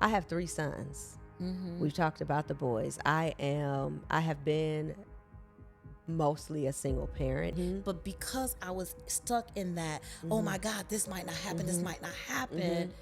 I have 3 sons. We've talked about the boys. I have been mostly a single parent. But because I was stuck in that, oh my God, this might not happen, this might not happen,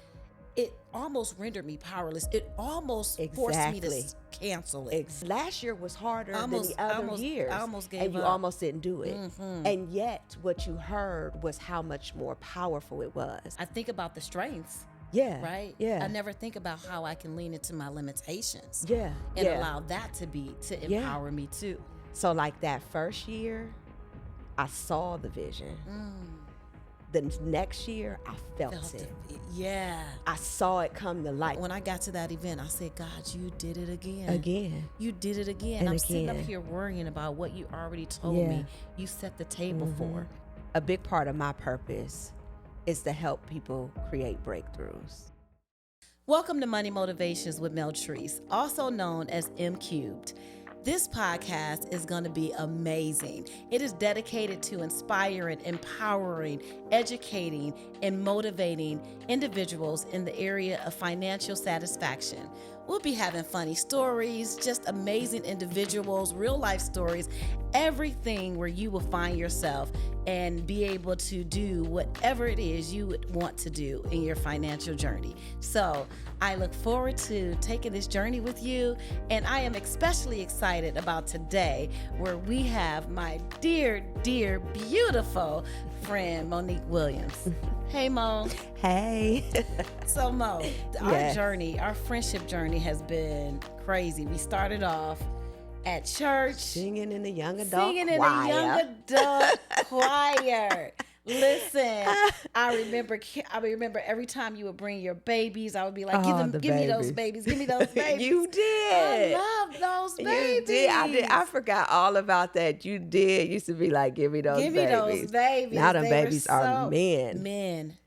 it almost rendered me powerless. It almost forced me to cancel it. Last year was harder than the other years. I almost gave and you up. almost didn't do it. And yet what you heard was how much more powerful it was. I think about the strengths. Yeah. Right? Yeah. I never think about how I can lean into my limitations. Yeah. And allow that to empower me too. So like that first year, I saw the vision. The next year, I felt it. Yeah. I saw it come to life. When I got to that event, I said, God, you did it again. Again. You did it again. And I'm again. sitting up here worrying about what you already told me. You set the table for. A big part of my purpose is to help people create breakthroughs. Welcome to Money Motivations with Meltrice, also known as M Cubed. This podcast is going to be amazing. It is dedicated to inspiring, empowering, educating, and motivating individuals in the area of financial satisfaction. We'll be having funny stories, just amazing individuals, real life stories, everything where you will find yourself and be able to do whatever it is you would want to do in your financial journey. So I look forward to taking this journey with you, and I am especially excited about today where we have my dear, dear, beautiful friend, Monique Williams. Hey, Mo. Hey. So, Mo, our friendship journey has been crazy. We started off at church. Singing in the young adult choir. Listen, I remember every time you would bring your babies, I would be like, give me those babies. You did. I love those babies. You did. I forgot all about that. You did. Used to be like, give me those babies. Now them babies are men.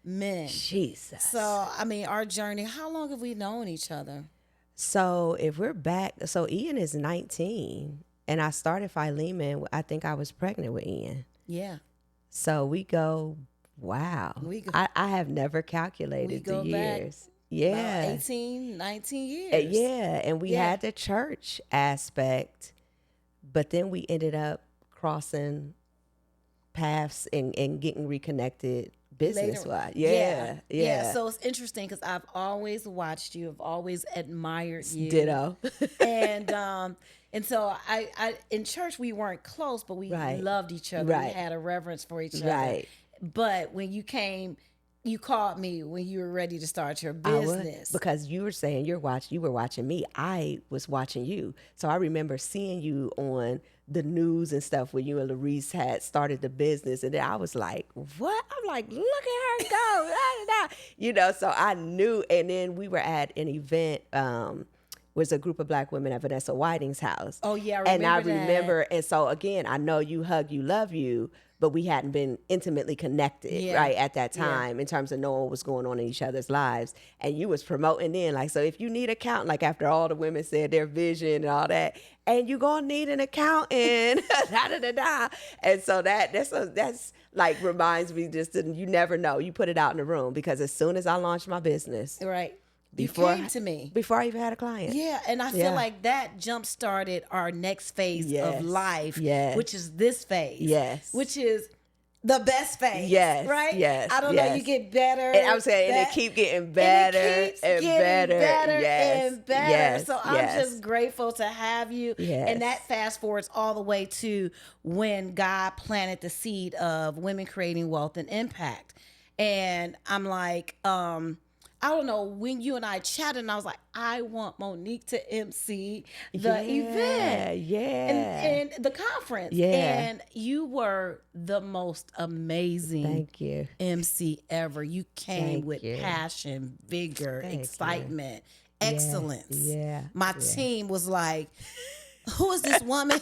Men. Jesus. So, our journey, how long have we known each other? So if we're back, so Ian is 19 and I started Philemon. I think I was pregnant with Ian. Yeah. So we go, wow. I have never calculated the years. Yeah. 18, 19 years. Yeah. And we had the church aspect, but then we ended up crossing paths and getting reconnected business-wise. Yeah. So it's interesting because I've always watched you. I've always admired you. Ditto. And so I in church we weren't close, but we loved each other. We had a reverence for each other. But when you came, you called me when you were ready to start your business. Because you were saying you were watching me. I was watching you. So I remember seeing you on the news and stuff when you and Larice had started the business. And then I was like, what? I'm like, look at her go. So I knew. And then we were at an event, was a group of Black women at Vanessa Whiting's house. Oh, yeah, I remember. And so, again, I know you hug, you love you, but we hadn't been intimately connected, right, at that time in terms of knowing what was going on in each other's lives. And you was promoting then, like, so if you need an accountant, like after all the women said their vision and all that, and you're going to need an accountant, da-da-da-da. And so that's like reminds me just that you never know. You put it out in the room because as soon as I launched my business. Right. You came to me. Before I even had a client. Yeah, and I feel like that jump-started our next phase of life, which is this phase. Yes. Which is the best phase. Yes. Right? Yes. I don't know, you get better. And I'm saying, and it keep getting better and better. And better. Yes. So I'm just grateful to have you. Yes. And that fast forwards all the way to when God planted the seed of women creating wealth and impact. And I'm like, I don't know, when you and I chatted, and I was like, I want Monique to MC the event. And the conference. Yeah. And you were the most amazing MC ever. You came with passion, vigor, excitement, excellence. Yeah. My team was like, who is this woman?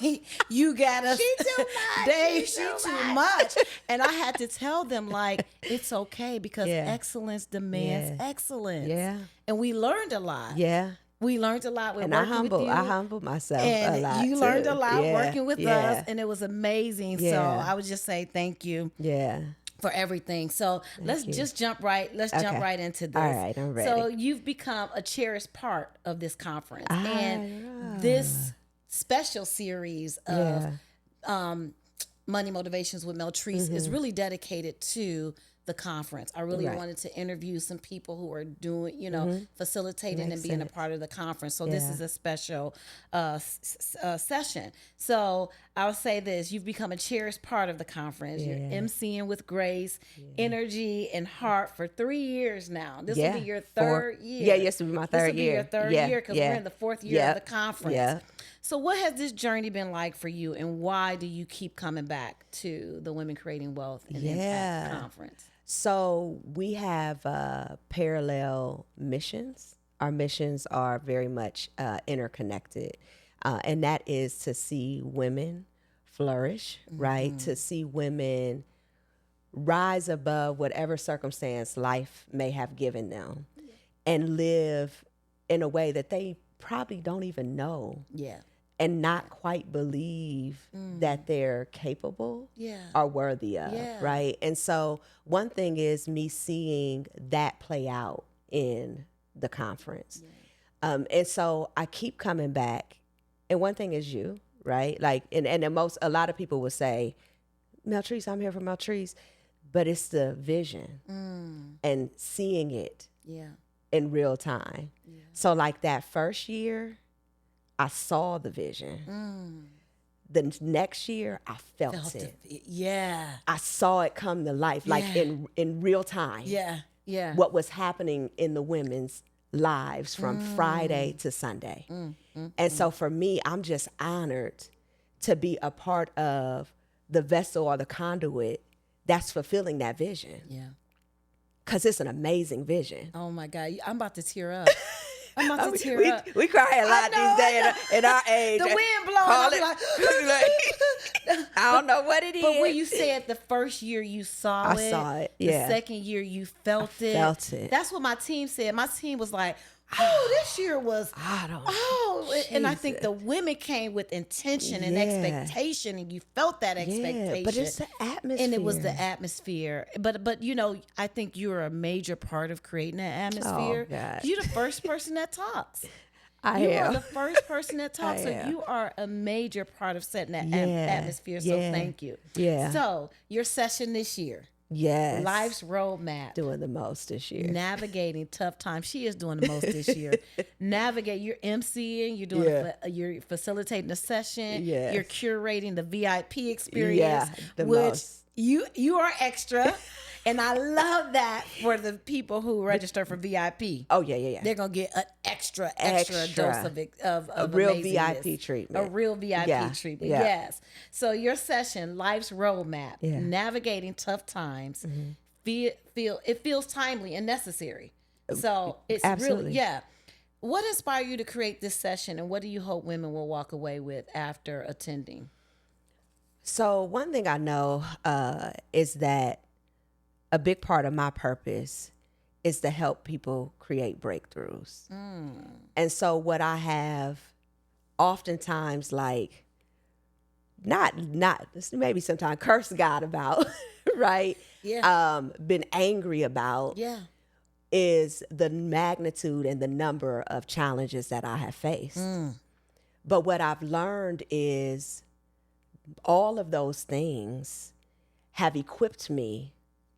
You got us. She too much. She too much. And I had to tell them, like, it's okay because excellence demands excellence. Yeah. And we learned a lot. Yeah. We learned a lot with and working with you. I humbled myself and a lot. You learned a lot working with us, and it was amazing. Yeah. So I would just say thank you. Yeah. for everything. So let's just jump right into this. All right, I'm ready. So you've become a cherished part of this conference. And this special series of Money Motivations with Meltrice is really dedicated to the conference. I really wanted to interview some people who are doing, facilitating and being a part of the conference. So this is a special session. So I'll say this: you've become a cherished part of the conference. You're emceeing with grace, energy, and heart for 3 years now. This will be your third year. Yeah, yes, will be my third year. This will be your third year because we're in the fourth year of the conference. Yeah. So what has this journey been like for you, and why do you keep coming back to the Women Creating Wealth and Impact Conference? So we have parallel missions. Our missions are very much interconnected. And that is to see women flourish, right? To see women rise above whatever circumstance life may have given them and live in a way that they probably don't even know. Yeah. And not quite believe that they're capable or worthy of, right? And so one thing is me seeing that play out in the conference. And so I keep coming back. And one thing is you, right? Like, and a lot of people would say, Meltrice, I'm here for Meltrice. But it's the vision and seeing it in real time. Yeah. So like that first year, I saw the vision. The next year, I felt it. I saw it come to life, like in real time. What was happening in the women's lives from Friday to Sunday. And so for me, I'm just honored to be a part of the vessel or the conduit that's fulfilling that vision. Yeah. Because it's an amazing vision. Oh my God. I'm about to tear up. I'm about to tear up. We cry a lot these days in our age. The wind blowing. I don't know what it is. But when you said the first year you saw it. I saw it, yeah. The second year you felt it. Felt it. That's what my team said. My team was like, this year was, and I think the women came with intention and expectation, and you felt that expectation. But it's the atmosphere. And it was the atmosphere. But I think you're a major part of creating that atmosphere. Oh, God. You're the first person that talks. You are the first person that talks. So you are a major part of setting that atmosphere. So thank you. Yeah. So your session this year. Yes. Life's roadmap. Doing the most this year. Navigating tough times. She is doing the most this year. You're emceeing, you're doing you're facilitating a session, you're curating the VIP experience, most. You are extra. And I love that for the people who register for VIP. Oh, yeah. They're going to get an extra dose of a real amazingness. VIP treatment. A real VIP treatment, yes. So your session, Life's Roadmap, Navigating Tough Times, it feels timely and necessary. So it's absolutely. Really, What inspired you to create this session, and what do you hope women will walk away with after attending? So one thing I know is that a big part of my purpose is to help people create breakthroughs. And so what I have oftentimes like, not maybe sometimes curse God about, right? Yeah. Been angry about is the magnitude and the number of challenges that I have faced. But what I've learned is all of those things have equipped me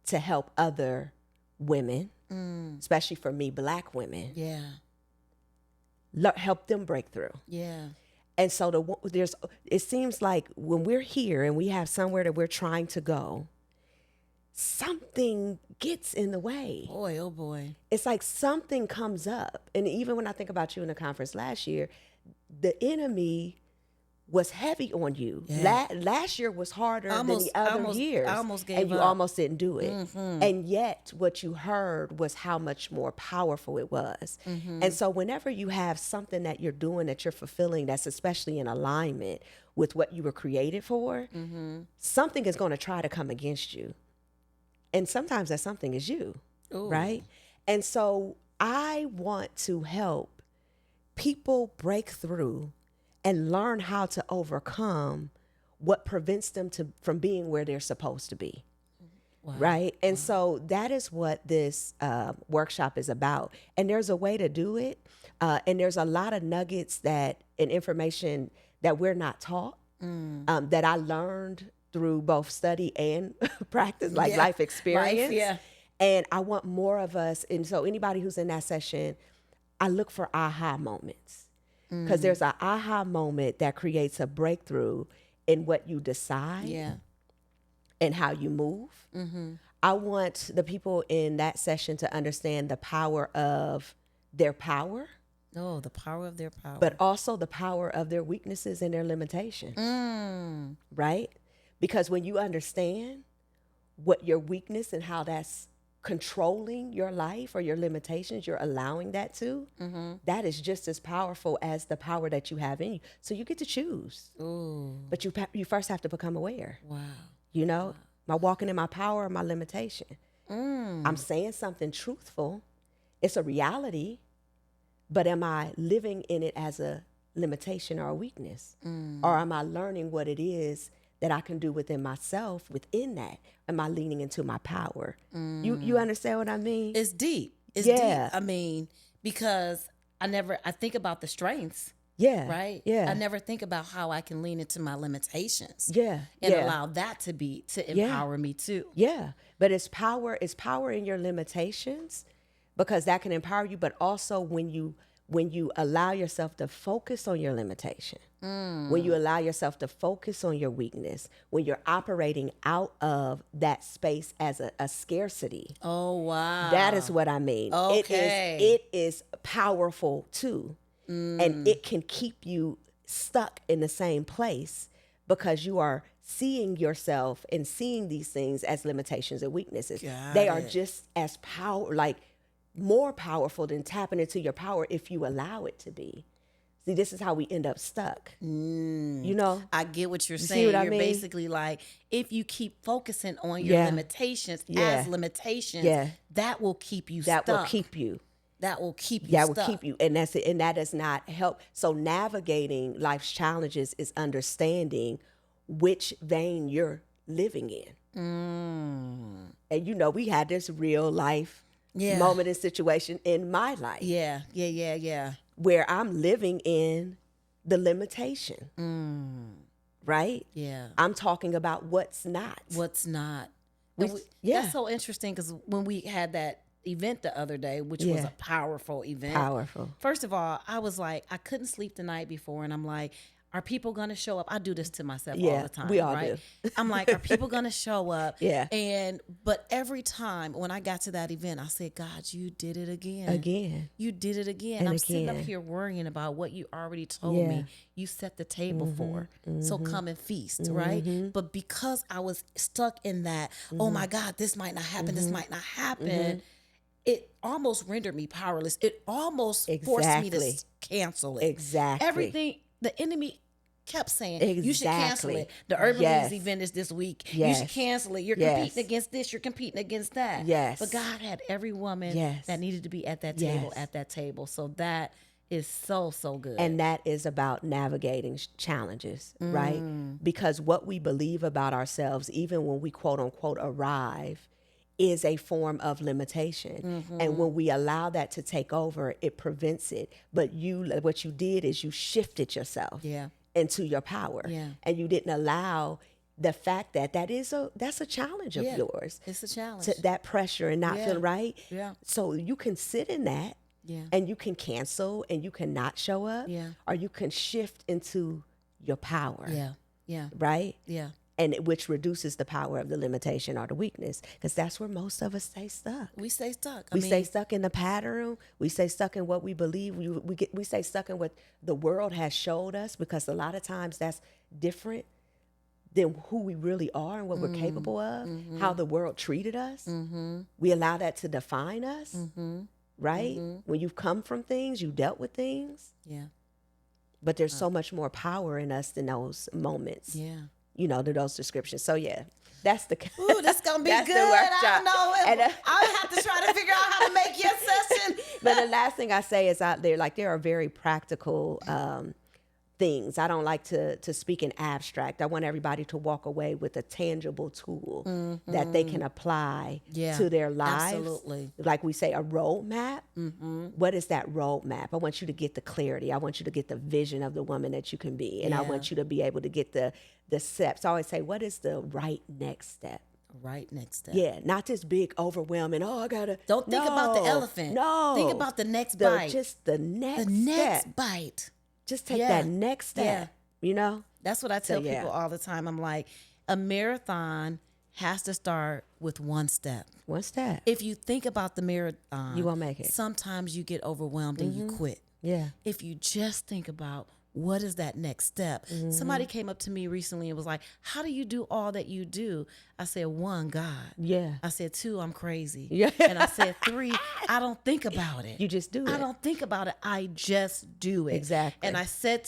to help other women, especially for me, Black women, help them break through. Yeah. And so it seems like when we're here and we have somewhere that we're trying to go, something gets in the way. Boy, oh boy. It's like something comes up. And even when I think about you in the conference last year, the enemy was heavy on you. Yeah. Last year was harder than the other years. I almost gave up. And you up. almost didn't do it. And yet what you heard was how much more powerful it was. And so whenever you have something that you're doing that you're fulfilling that's especially in alignment with what you were created for, something is going to try to come against you. And sometimes that something is you, right? And so I want to help people break through and learn how to overcome what prevents them from being where they're supposed to be. Wow. Right. And so that is what this workshop is about. And there's a way to do it. And there's a lot of nuggets and information that we're not taught, that I learned through both study and practice, like life experience. Yeah. And I want more of us. And so anybody who's in that session, I look for aha moments, because there's an aha moment that creates a breakthrough in what you decide and how you move. I want the people in that session to understand the power of their power. Oh, the power of their power. But also the power of their weaknesses and their limitations. Right? Because when you understand what your weakness and how that's controlling your life or your limitations, you're allowing that to, that is just as powerful as the power that you have in you. So you get to choose. Ooh. But you first have to become aware. Wow. You know, am I walking in my power or my limitation? I'm saying something truthful. It's a reality. But am I living in it as a limitation or a weakness? Or am I learning what it is that I can do within myself within that? Am I leaning into my power? You understand what I mean? It's deep. It's deep. I mean, because I think about the strengths. Yeah. Right? Yeah. I never think about how I can lean into my limitations. Yeah. And allow that to empower me too. Yeah. But it's power in your limitations, because that can empower you. But also when you allow yourself to focus on your limitation, when you allow yourself to focus on your weakness, when you're operating out of that space as a scarcity. Oh, wow. That is what I mean. Okay. It is powerful too. And it can keep you stuck in the same place, because you are seeing yourself and seeing these things as limitations and weaknesses. They are just as more powerful than tapping into your power if you allow it to be. See, this is how we end up stuck. You know? I get what you're You saying. see what I You're mean? Basically like, if you keep focusing on your limitations as limitations, that will keep you stuck. That will keep you. That will keep you That stuck. will keep you. And that's it. And that does not help. So navigating life's challenges is understanding which vein you're living in. And you know, we had this real life moment and situation in my life. Yeah. Where I'm living in the limitation. Right? Yeah. I'm talking about what's not. What's not. Yeah. That's so interesting, because when we had that event the other day, which was a powerful event. Powerful. First of all, I was like, I couldn't sleep the night before, and I'm like, are people going to show up? I do this to myself all the time. We all right? do. I'm like, are people going to show up? Yeah. But every time when I got to that event, I said, God, you did it again. You did it again. And I'm again. sitting up here worrying about what you already told me you set the table for. So come and feast, right? But because I was stuck in that, oh my God, this might not happen. This might not happen. It almost rendered me powerless. It almost forced me to cancel it. Exactly. Everything, the enemy kept saying, Exactly. you should cancel it. The Urban Leagues event is this week. You should cancel it. You're competing against this. You're competing against that. Yes. But God had every woman that needed to be at that table, at that table. So that is so, so good. And that is about navigating challenges, right? Because what we believe about ourselves, even when we quote unquote arrive, is a form of limitation. And when we allow that to take over, it prevents it. But what you did is you shifted yourself into your power. And you didn't allow the fact that's a challenge of yours. It's a challenge. That pressure and not feeling right. Yeah. So you can sit in that and you can cancel and you can not show up. Or you can shift into your power. Right? Yeah. And which reduces the power of the limitation or the weakness, because that's where most of us stay stuck. We stay stuck. We stay stuck in the pattern. We stay stuck in what we believe. We stay stuck in what the world has showed us, because a lot of times that's different than who we really are and what we're capable of, how the world treated us. We allow that to define us, right? When you've come from things, you dealt with things. But there's so much more power in us than those moments. You know, to those descriptions. So that's the. Ooh, that's gonna be that's good. The workshop. I don't know. And, I'll have to try to figure out how to make your session. But the last thing I say is, out there, like, there are very practical things. I don't like to speak in abstract. I want everybody to walk away with a tangible tool that they can apply to their lives. Absolutely. Like we say, a roadmap. What is that roadmap? I want you to get the clarity. I want you to get the vision of the woman that you can be. And I want you to be able to get the steps. I always say, what is the right next step? Right next step. Yeah, not this big overwhelming, I gotta. Don't think about the elephant. No. Think about the next bite. Just the next step. The next bite. Just take that next step, you know? That's what I tell people all the time. I'm like, a marathon has to start with one step. One step. If you think about the marathon, you won't make it. Sometimes you get overwhelmed and you quit. Yeah. If you just think about what is that next step? Somebody came up to me recently and was like, how do you do all that you do? I said, 1, God. Yeah. I said, 2, I'm crazy. Yeah. And I said, 3, I don't think about it. You just do it. I don't think about it. I just do it. Exactly. And I said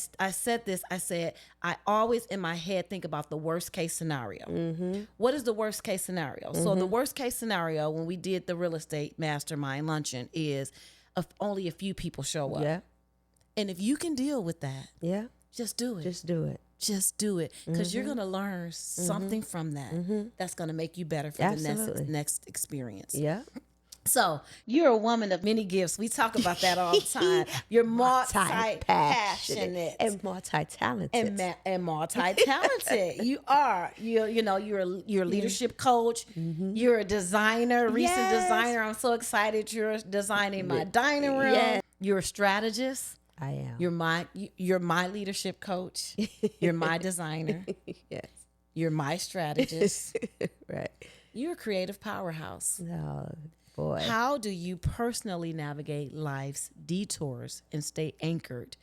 this, I always in my head think about the worst case scenario. What is the worst case scenario? So the worst case scenario when we did the real estate mastermind luncheon is only a few people show up. Yeah. And if you can deal with that, just do it. Just do it. Just do it. Because you're going to learn something from that that's going to make you better for the next experience. Yeah. So you're a woman of many gifts. We talk about that all the time. You're multi-passionate. And multi-talented. And multi-talented. You are. You're a leadership coach. You're a designer, recent designer. I'm so excited you're designing my dining room. Yes. You're a strategist. I am. You're my leadership coach. You're my designer. Yes. You're my strategist. Right. You're a creative powerhouse. Oh, boy. How do you personally navigate life's detours and stay anchored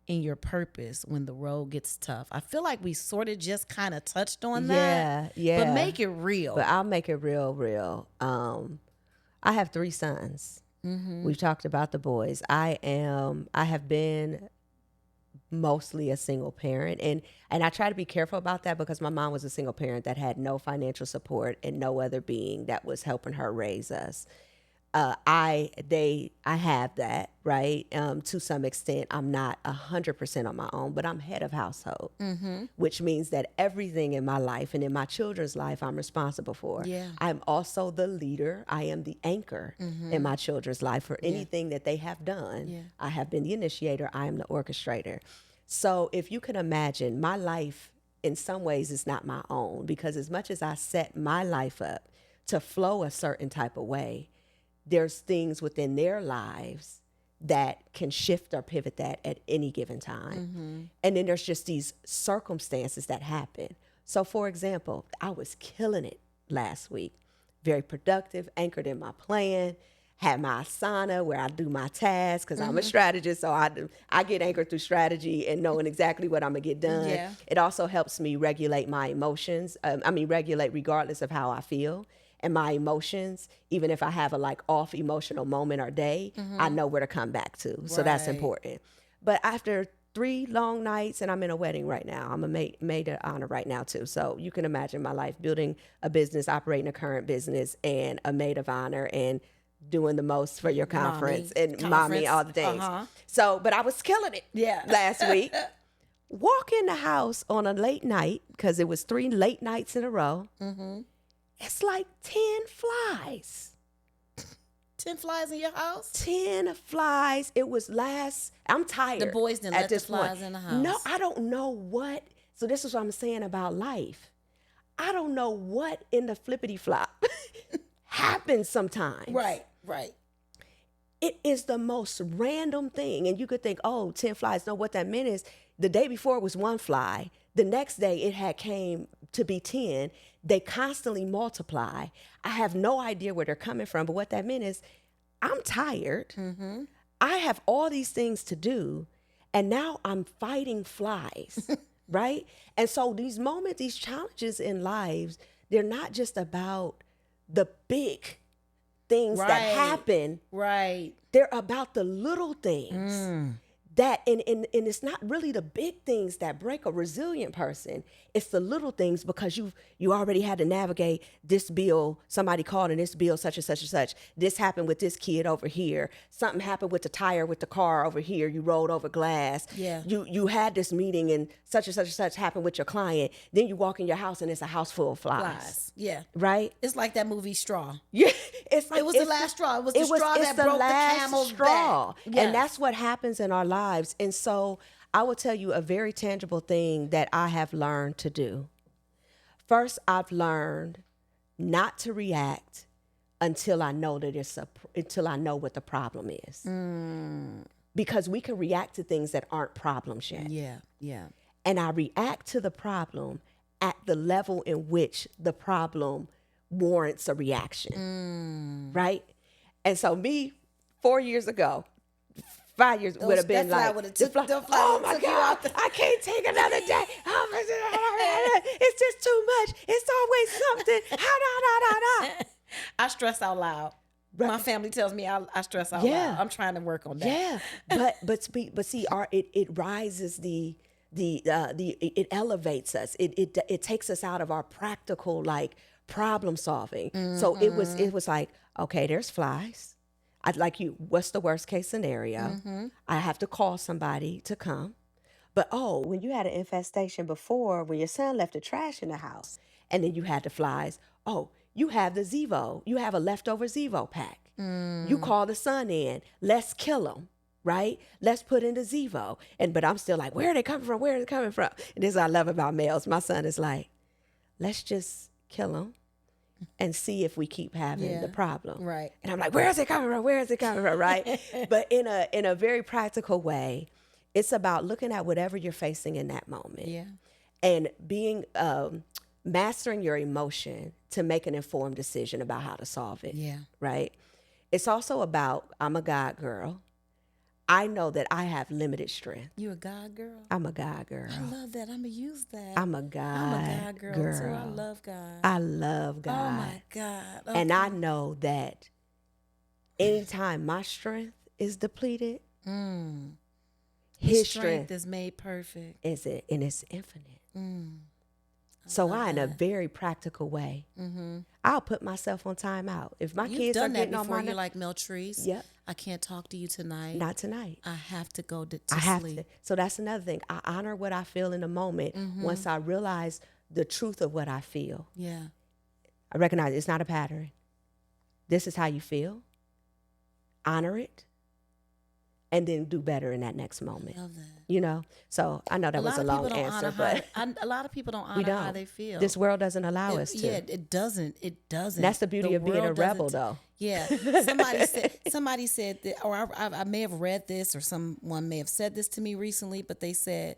in your purpose when the road gets tough? I feel like we sort of just kind of touched on that. Yeah. But make it real. But I'll make it real. I have 3 sons. We've talked about the boys. I have been mostly a single parent, and I try to be careful about that because my mom was a single parent that had no financial support and no other being that was helping her raise us. I have that, right? To some extent, I'm not 100% on my own, but I'm head of household, which means that everything in my life and in my children's life, I'm responsible for. Yeah. I'm also the leader. I am the anchor in my children's life for anything that they have done. Yeah. I have been the initiator. I am the orchestrator. So if you can imagine, my life in some ways is not my own, because as much as I set my life up to flow a certain type of way, there's things within their lives that can shift or pivot that at any given time. And then there's just these circumstances that happen. So for example, I was killing it last week. Very productive, anchored in my plan, had my asana where I do my tasks because I'm a strategist. So I get anchored through strategy and knowing exactly what I'm gonna get done. Yeah. It also helps me regulate my emotions. Regulate regardless of how I feel. And my emotions, even if I have a off emotional moment or day, I know where to come back to. So that's important. But after 3 long nights, and I'm in a wedding right now. I'm a maid of honor right now too. So you can imagine my life, building a business, operating a current business, and a maid of honor, and doing the most for your conference, mommy, all the things. So, but I was killing it last week. Walk in the house on a late night, because it was 3 late nights in a row. It's like 10 flies. 10 flies in your house? 10 flies. It was I'm tired. The boys didn't let the flies in the house. No, I don't know what. So this is what I'm saying about life. I don't know what in the flippity flop happens sometimes. Right. It is the most random thing. And you could think, 10 flies. No, what that meant is the day before it was 1 fly. The next day it had came to be 10. They constantly multiply. I have no idea where they're coming from, but what that meant is I'm tired. I have all these things to do, and now I'm fighting flies, right? And so these moments, these challenges in lives, they're not just about the big things that happen. Right. They're about the little things that, and it's not really the big things that break a resilient person. It's the little things, because you already had to navigate this bill. Somebody called and this bill, such and such and such. This happened with this kid over here. Something happened with the tire with the car over here. You rolled over glass. Yeah. You had this meeting and such and such happened with your client. Then you walk in your house and it's a house full of flies. Yeah. Right? It's like that movie Straw. Yeah. It's like, It was the last straw. It was the straw that broke the camel's back. Yes. And that's what happens in our lives. And so I will tell you a very tangible thing that I have learned to do. First, I've learned not to react until I know until I know what the problem is. Because we can react to things that aren't problems yet. Yeah. And I react to the problem at the level in which the problem warrants a reaction. Right? And so me, 4 years ago, 5 years would have been like, oh my God, I can't take another day. It's just too much. It's always something. I stress out loud. Right. My family tells me I stress out loud. I'm trying to work on that. Yeah, but see, it rises it elevates us. It takes us out of our practical like problem solving. So it was like, okay, there's flies. I'd like you, what's the worst case scenario? I have to call somebody to come. But when you had an infestation before, when your son left the trash in the house and then you had the flies, you have the Zevo. You have a leftover Zevo pack. You call the son in, let's kill them, right? Let's put in the Zevo. But I'm still like, where are they coming from? Where are they coming from? And this is what I love about males. My son is like, let's just kill them and see if we keep having the problem. Right. And I'm like, where is it coming from? Where is it coming from? Right. But in a very practical way, it's about looking at whatever you're facing in that moment. Yeah. And being, mastering your emotion to make an informed decision about how to solve it. Yeah. Right. It's also about, I'm a God girl. I know that I have limited strength. You a God girl? I'm a God girl. I love that. I'm going to use that. I'm a God girl too. I love God. I love God. Oh my God. Okay. And I know that anytime my strength is depleted, his strength is made perfect. Is it? And it's infinite. So in a very practical way, I'll put myself on timeout. If my kids are getting on my you're like, Meltrice, I can't talk to you tonight. Not tonight. I have to go to sleep. So that's another thing. I honor what I feel in the moment. Once I realize the truth of what I feel. Yeah. I recognize it's not a pattern. This is how you feel. Honor it. And then do better in that next moment. I love that. You know? So I know that was a long answer, but a lot of people don't honor how they feel. This world doesn't allow us to. Yeah, it doesn't. It doesn't. That's the beauty of being a rebel, though. Yeah. Somebody said that, or I may have read this, or someone may have said this to me recently, but they said,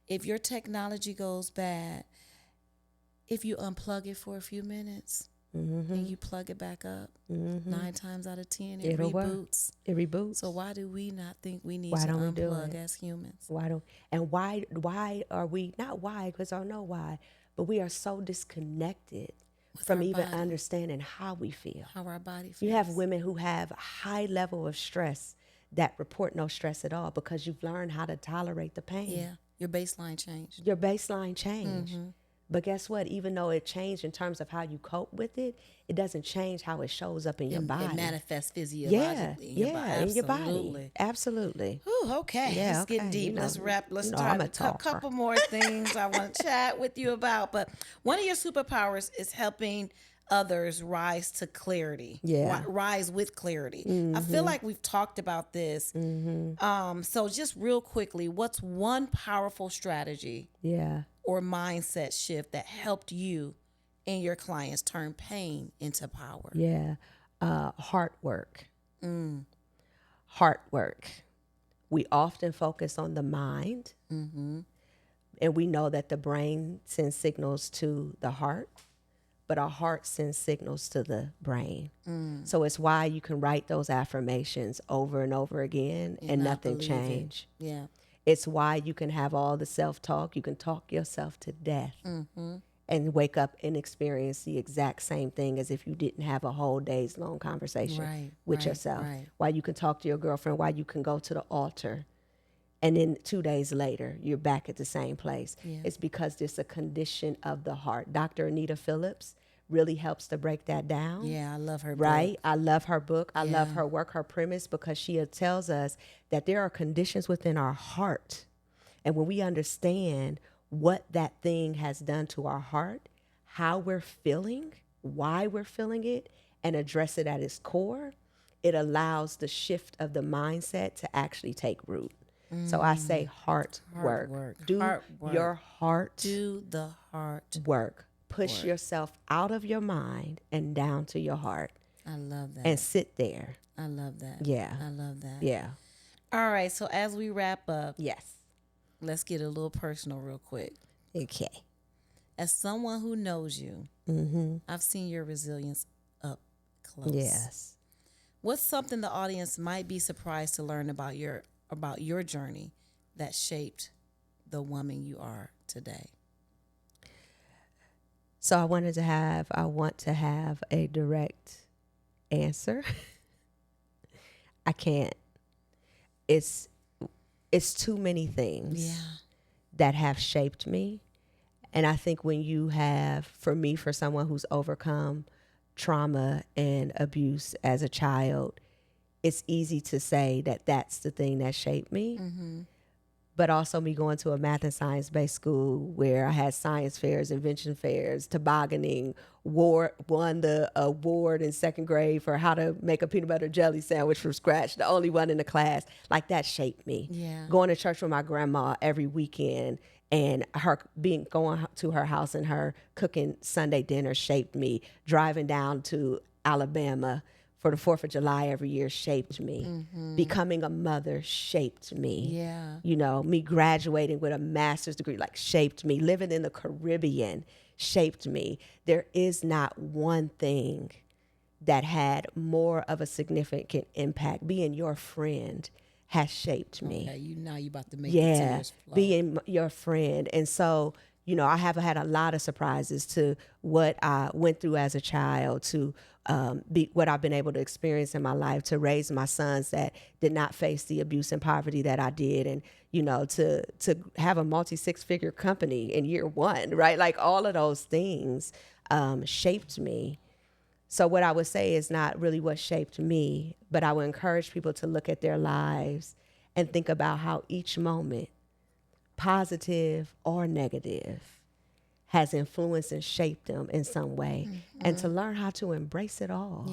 if your technology goes bad, if you unplug it for a few minutes, and you plug it back up, 9 times out of 10, it reboots. It reboots. So why do we not think we need to unplug as humans? Why are we, not why, because I know why, but we are so disconnected from even understanding how we feel. How our body feels. You have women who have a high level of stress that report no stress at all because you've learned how to tolerate the pain. Yeah, your baseline changed. But guess what? Even though it changed in terms of how you cope with it, it doesn't change how it shows up in your body. It manifests physiologically in your body. In your body. Absolutely. Ooh, okay. Yeah, let's get deep. Let's wrap. Let's try a couple more things I want to chat with you about. But one of your superpowers is helping others rise to clarity. Rise with clarity. I feel like we've talked about this. So just real quickly, what's one powerful strategy or mindset shift that helped you and your clients turn pain into power? Heart work. Heart work. We often focus on the mind, and we know that the brain sends signals to the heart, but our heart sends signals to the brain. So it's why you can write those affirmations over and over again and nothing change. It's why you can have all the self-talk. You can talk yourself to death and wake up and experience the exact same thing as if you didn't have a whole day's long conversation with yourself. Why you can talk to your girlfriend, why you can go to the altar and then 2 days later, you're back at the same place. Yeah. It's because there's a condition of the heart. Dr. Anita Phillips really helps to break that down. Yeah, I love her Right? book. I love her book. I love Yeah. her work, her premise, because she tells us that there are conditions within our heart. And when we understand what that thing has done to our heart, how we're feeling, why we're feeling it, and address it at its core, it allows the shift of the mindset to actually take root. So I say heart work. Do Heart work. your heart Do the heart. work. Push yourself out of your mind and down to your heart I love that. and sit there. I love that. Yeah. I love that. Yeah. All right. So as we wrap up, Yes. let's get a little personal real quick. Okay. As someone who knows you, I've seen your resilience up close. Yes. What's something the audience might be surprised to learn about your journey that shaped the woman you are today? So I want to have a direct answer. I can't. It's too many things that have shaped me. And I think when you have, for someone who's overcome trauma and abuse as a child, it's easy to say that that's the thing that shaped me. But also me going to a math and science-based school where I had science fairs, invention fairs, tobogganing, won the award in second grade for how to make a peanut butter jelly sandwich from scratch, the only one in the class. Like, that shaped me. Yeah. Going to church with my grandma every weekend and her going to her house and her cooking Sunday dinner shaped me. Driving down to Alabama for the 4th of July every year shaped me. Becoming a mother shaped me. Yeah. You know, me graduating with a master's degree, like, shaped me. Living in the Caribbean shaped me. There is not one thing that had more of a significant impact. Being your friend has shaped me. Okay, you about to make the tears flow. Being your friend. And so, you know, I have had a lot of surprises to what I went through as a child, to what I've been able to experience in my life, to raise my sons that did not face the abuse and poverty that I did, and, you know, to have a multi-six-figure company in year one, right? Like, all of those things shaped me. So what I would say is not really what shaped me, but I would encourage people to look at their lives and think about how each moment, positive or negative, has influenced and shaped them in some way, and to learn how to embrace it all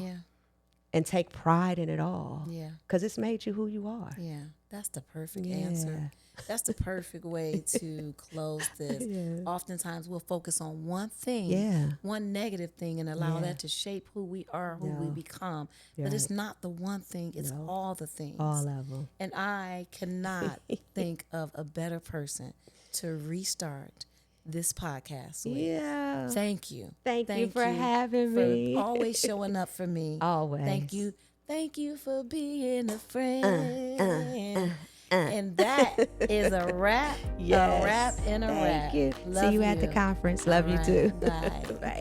and take pride in it all, because it's made you who you are. Yeah, that's the perfect answer. That's the perfect way to close this. Oftentimes we'll focus on one thing, one negative thing, and allow that to shape who we are, who we become. But it's not the one thing, it's all the things. All of them. And I cannot think of a better person to restart this podcast with. Yeah. Thank you. Thank you for having me. For always showing up for me. Always. Thank you. Thank you for being a friend. And that is a wrap. Yes. A wrap and a wrap. Thank you. Love See you at the conference. Love you too. Bye. Bye.